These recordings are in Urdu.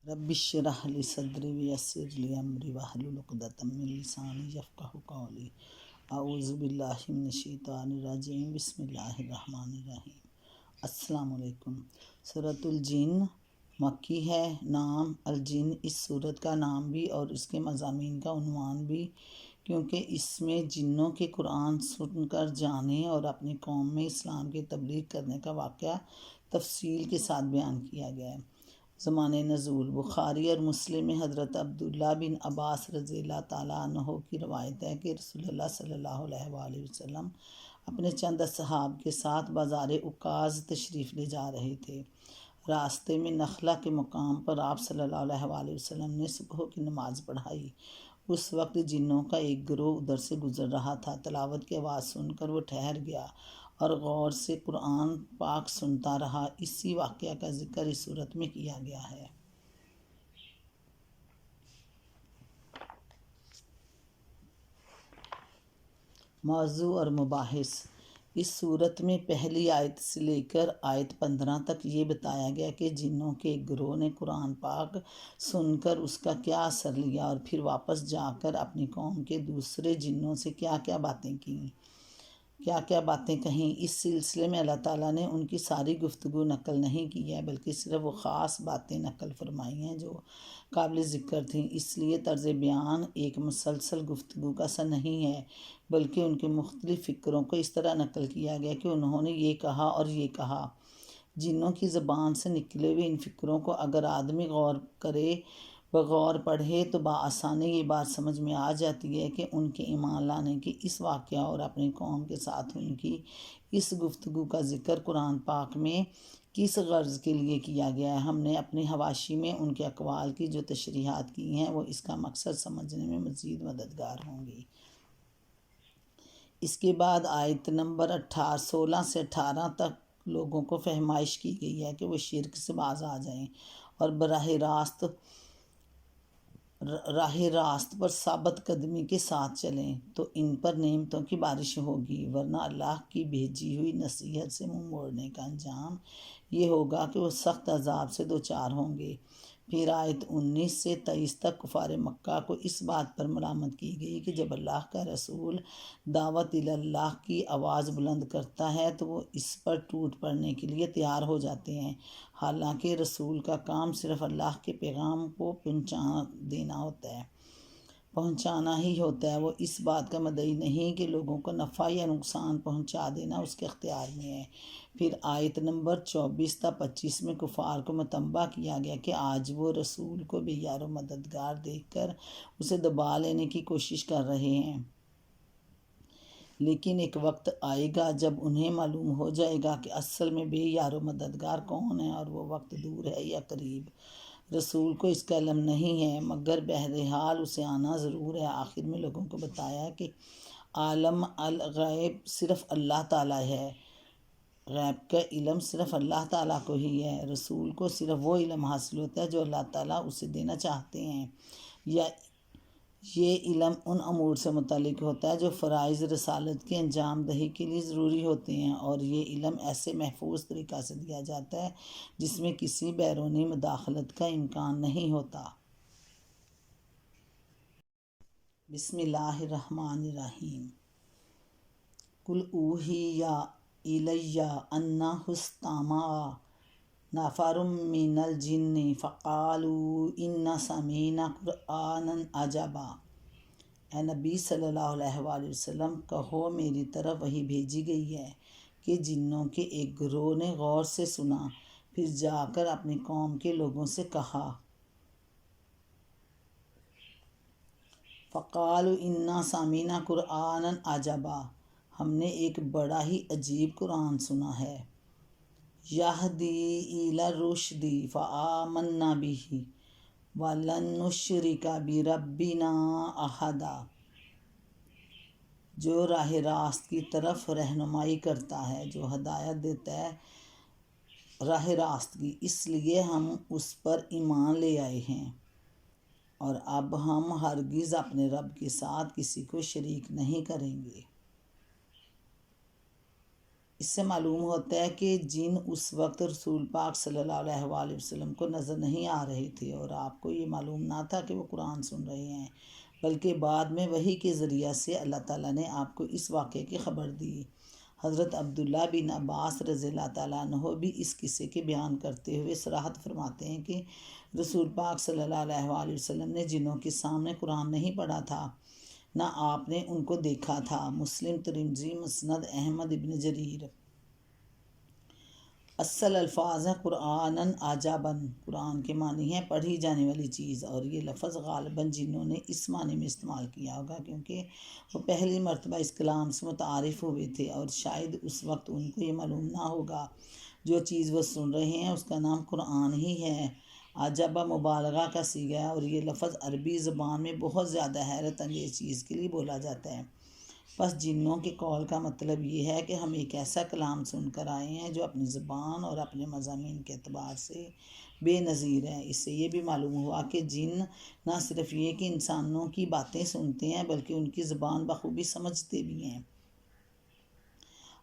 رب اشرح لی صدری ویسر لی امری واحلل عقدۃ من لسانی یفقہوا قولی اعوذ باللہ من الشیطان الرجیم بسم اللہ الرحمن الرحیم۔ السلام علیکم۔ سورۃ الجن مکی ہے۔ نام الجن اس سورت کا نام بھی اور اس کے مضامین کا عنوان بھی، کیونکہ اس میں جنوں کے قرآن سن کر جانے اور اپنی قوم میں اسلام کی تبلیغ کرنے کا واقعہ تفصیل کے ساتھ بیان کیا گیا ہے۔ زمانِ نزول بخاری اور مسلم میں حضرت عبداللہ بن عباس رضی اللہ تعالیٰ عنہ کی روایت ہے کہ رسول اللہ صلی اللہ علیہ وآلہ وسلم اپنے چند اصحاب کے ساتھ بازار عکاظ تشریف لے جا رہے تھے۔ راستے میں نخلہ کے مقام پر آپ صلی اللہ علیہ وآلہ وسلم نے صبح کی نماز پڑھائی۔ اس وقت جنوں کا ایک گروہ ادھر سے گزر رہا تھا۔ تلاوت کی آواز سن کر وہ ٹھہر گیا اور غور سے قرآن پاک سنتا رہا۔ اسی واقعہ کا ذکر اس صورت میں کیا گیا ہے۔ موضوع اور مباحث۔ اس صورت میں پہلی آیت سے لے کر آیت 15 تک یہ بتایا گیا کہ جنوں کے ایک گروہ نے قرآن پاک سن کر اس کا کیا اثر لیا اور پھر واپس جا کر اپنی قوم کے دوسرے جنوں سے کیا کیا باتیں کہیں۔ اس سلسلے میں اللہ تعالیٰ نے ان کی ساری گفتگو نقل نہیں کی ہے، بلکہ صرف وہ خاص باتیں نقل فرمائی ہیں جو قابل ذکر تھیں۔ اس لیے طرز بیان ایک مسلسل گفتگو کا سا نہیں ہے، بلکہ ان کے مختلف فکروں کو اس طرح نقل کیا گیا کہ انہوں نے یہ کہا اور یہ کہا۔ جنوں کی زبان سے نکلے ہوئے ان فکروں کو اگر آدمی غور کرے، بغور پڑھے تو بآسانی یہ بات سمجھ میں آ جاتی ہے کہ ان کے ایمان لانے کے اس واقعہ اور اپنی قوم کے ساتھ ان کی اس گفتگو کا ذکر قرآن پاک میں کس غرض کے لیے کیا گیا ہے۔ ہم نے اپنی حواشی میں ان کے اقوال کی جو تشریحات کی ہیں وہ اس کا مقصد سمجھنے میں مزید مددگار ہوں گی۔ اس کے بعد آیت نمبر 16 سے 18 تک لوگوں کو فہمائش کی گئی ہے کہ وہ شرک سے باز آ جائیں اور راہ راست پر ثابت قدمی کے ساتھ چلیں تو ان پر نعمتوں کی بارش ہوگی، ورنہ اللہ کی بھیجی ہوئی نصیحت سے منہ موڑنے کا انجام یہ ہوگا کہ وہ سخت عذاب سے دوچار ہوں گے۔ پھر آیت 19 سے 23 تک کفار مکہ کو اس بات پر ملامت کی گئی کہ جب اللہ کا رسول دعوت اللہ کی آواز بلند کرتا ہے تو وہ اس پر ٹوٹ پڑنے کے لیے تیار ہو جاتے ہیں، حالانکہ رسول کا کام صرف اللہ کے پیغام کو پہنچانا ہی ہوتا ہے۔ وہ اس بات کا مدعی نہیں کہ لوگوں کو نفع یا نقصان پہنچا دینا اس کے اختیار میں ہے۔ پھر آیت نمبر 24 تا 25 میں کفار کو متنبہ کیا گیا کہ آج وہ رسول کو بے یار و مددگار دیکھ کر اسے دبا لینے کی کوشش کر رہے ہیں، لیکن ایک وقت آئے گا جب انہیں معلوم ہو جائے گا کہ اصل میں بے یار و مددگار کون ہے، اور وہ وقت دور ہے یا قریب۔ رسول کو اس کا علم نہیں ہے، مگر بہرحال اسے آنا ضرور ہے۔ آخر میں لوگوں کو بتایا کہ عالم الغیب صرف اللہ تعالیٰ ہے، غیب کا علم صرف اللہ تعالیٰ کو ہی ہے۔ رسول کو صرف وہ علم حاصل ہوتا ہے جو اللہ تعالیٰ اسے دینا چاہتے ہیں، یا یہ علم ان امور سے متعلق ہوتا ہے جو فرائض رسالت کی انجام دہی کے لیے ضروری ہوتے ہیں، اور یہ علم ایسے محفوظ طریقہ سے دیا جاتا ہے جس میں کسی بیرونی مداخلت کا امکان نہیں ہوتا۔ بسم اللہ الرحمن الرحیم۔ قل اوحی الی انہ استمع نفر من الجن فقالوا انا سمعنا قرآنا عجبا۔ اے نبی صلی اللہ علیہ وآلہ وسلم، کہو میری طرف وحی بھیجی گئی ہے کہ جنوں کے ایک گروہ نے غور سے سنا، پھر جا کر اپنی قوم کے لوگوں سے کہا، فقالوا انا سمعنا قرآنا عجبا، ہم نے ایک بڑا ہی عجیب قرآن سنا ہے، یہدی الی الرشد فآمنا بہ ولن نشرک بربنا احدا، جو راہ راست کی طرف رہنمائی کرتا ہے، جو ہدایت دیتا ہے راہ راست کی، اس لیے ہم اس پر ایمان لے آئے ہیں، اور اب ہم ہرگز اپنے رب کے ساتھ کسی کو شریک نہیں کریں گے۔ اس سے معلوم ہوتا ہے کہ جن اس وقت رسول پاک صلی اللہ علیہ وآلہ وسلم کو نظر نہیں آ رہے تھے اور آپ کو یہ معلوم نہ تھا کہ وہ قرآن سن رہے ہیں، بلکہ بعد میں وحی کے ذریعہ سے اللہ تعالیٰ نے آپ کو اس واقعے کی خبر دی۔ حضرت عبداللہ بن عباس رضی اللہ تعالیٰ عنہ بھی اس قصے کے بیان کرتے ہوئے صراحت فرماتے ہیں کہ رسول پاک صلی اللہ علیہ وآلہ وسلم نے جنوں کے سامنے قرآن نہیں پڑھا تھا، نہ آپ نے ان کو دیکھا تھا۔ مسلم، ترمذی، مسند احمد ابن جریر۔ اصل الفاظ ہیں قرآناً عجباً، قرآن کے معنی ہیں پڑھی جانے والی چیز، اور یہ لفظ غالباً جنوں نے اس معنی میں استعمال کیا ہوگا کیونکہ وہ پہلی مرتبہ اس کلام سے متعارف ہوئے تھے، اور شاید اس وقت ان کو یہ معلوم نہ ہوگا جو چیز وہ سن رہے ہیں اس کا نام قرآن ہی ہے۔ عجبہ مبالغہ کا صیغہ ہے، اور یہ لفظ عربی زبان میں بہت زیادہ حیرت انگیز چیز کے لیے بولا جاتا ہے۔ بس جنوں کے قول کا مطلب یہ ہے کہ ہم ایک ایسا کلام سن کر آئے ہیں جو اپنی زبان اور اپنے مضامین کے اعتبار سے بے نظیر ہے۔ اس سے یہ بھی معلوم ہوا کہ جن نہ صرف یہ کہ انسانوں کی باتیں سنتے ہیں بلکہ ان کی زبان بخوبی سمجھتے بھی ہیں۔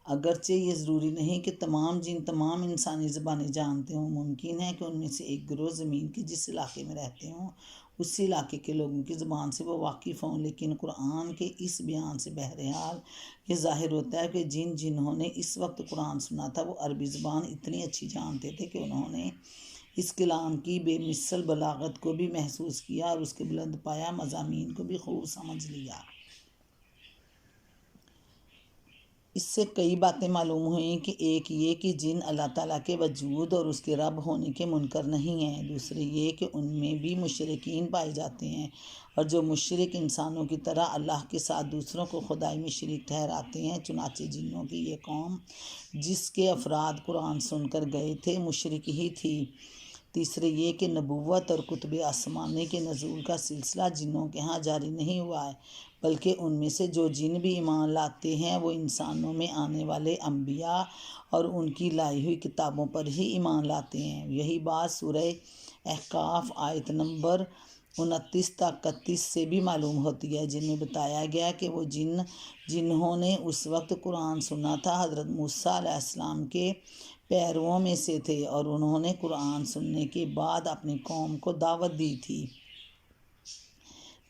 اگرچہ یہ ضروری نہیں کہ تمام جن تمام انسانی زبانیں جانتے ہوں، ممکن ہے کہ ان میں سے ایک گروہ زمین کے جس علاقے میں رہتے ہوں اسی علاقے کے لوگوں کی زبان سے وہ واقف ہوں، لیکن قرآن کے اس بیان سے بہرحال یہ ظاہر ہوتا ہے کہ جنہوں نے اس وقت قرآن سنا تھا وہ عربی زبان اتنی اچھی جانتے تھے کہ انہوں نے اس کلام کی بے مثل بلاغت کو بھی محسوس کیا اور اس کے بلند پایہ مضامین کو بھی خوب سمجھ لیا۔ اس سے کئی باتیں معلوم ہوئیں کہ ایک یہ کہ جن اللہ تعالیٰ کے وجود اور اس کے رب ہونے کے منکر نہیں ہیں، دوسرے یہ کہ ان میں بھی مشرکین پائے جاتے ہیں، اور جو مشرک انسانوں کی طرح اللہ کے ساتھ دوسروں کو خدائی میں شریک ٹھہراتے ہیں۔ چنانچہ جنوں کی یہ قوم جس کے افراد قرآن سن کر گئے تھے مشرک ہی تھی۔ تیسرے یہ کہ نبوت اور کتب آسمانی کے نزول کا سلسلہ جنوں کے ہاں جاری نہیں ہوا ہے، بلکہ ان میں سے جو جن بھی ایمان لاتے ہیں وہ انسانوں میں آنے والے انبیاء اور ان کی لائی ہوئی کتابوں پر ہی ایمان لاتے ہیں۔ یہی بات سورہ احقاف آیت نمبر 29 تا 31 سے بھی معلوم ہوتی ہے، جن میں بتایا گیا کہ وہ جنہوں نے اس وقت قرآن سنا تھا حضرت موسیٰ علیہ السلام کے پیرووں میں سے تھے، اور انہوں نے قرآن سننے کے بعد اپنی قوم کو دعوت دی تھی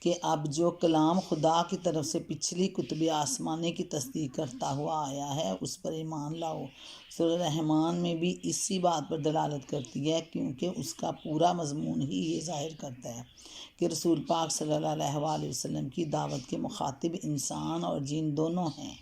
کہ اب جو کلام خدا کی طرف سے پچھلی کتب آسمانی کی تصدیق کرتا ہوا آیا ہے اس پر ایمان لاؤ۔ سورہ رحمان میں بھی اسی بات پر دلالت کرتی ہے، کیونکہ اس کا پورا مضمون ہی یہ ظاہر کرتا ہے کہ رسول پاک صلی اللہ علیہ وآلہ وسلم کی دعوت کے مخاطب انسان اور جن دونوں ہیں۔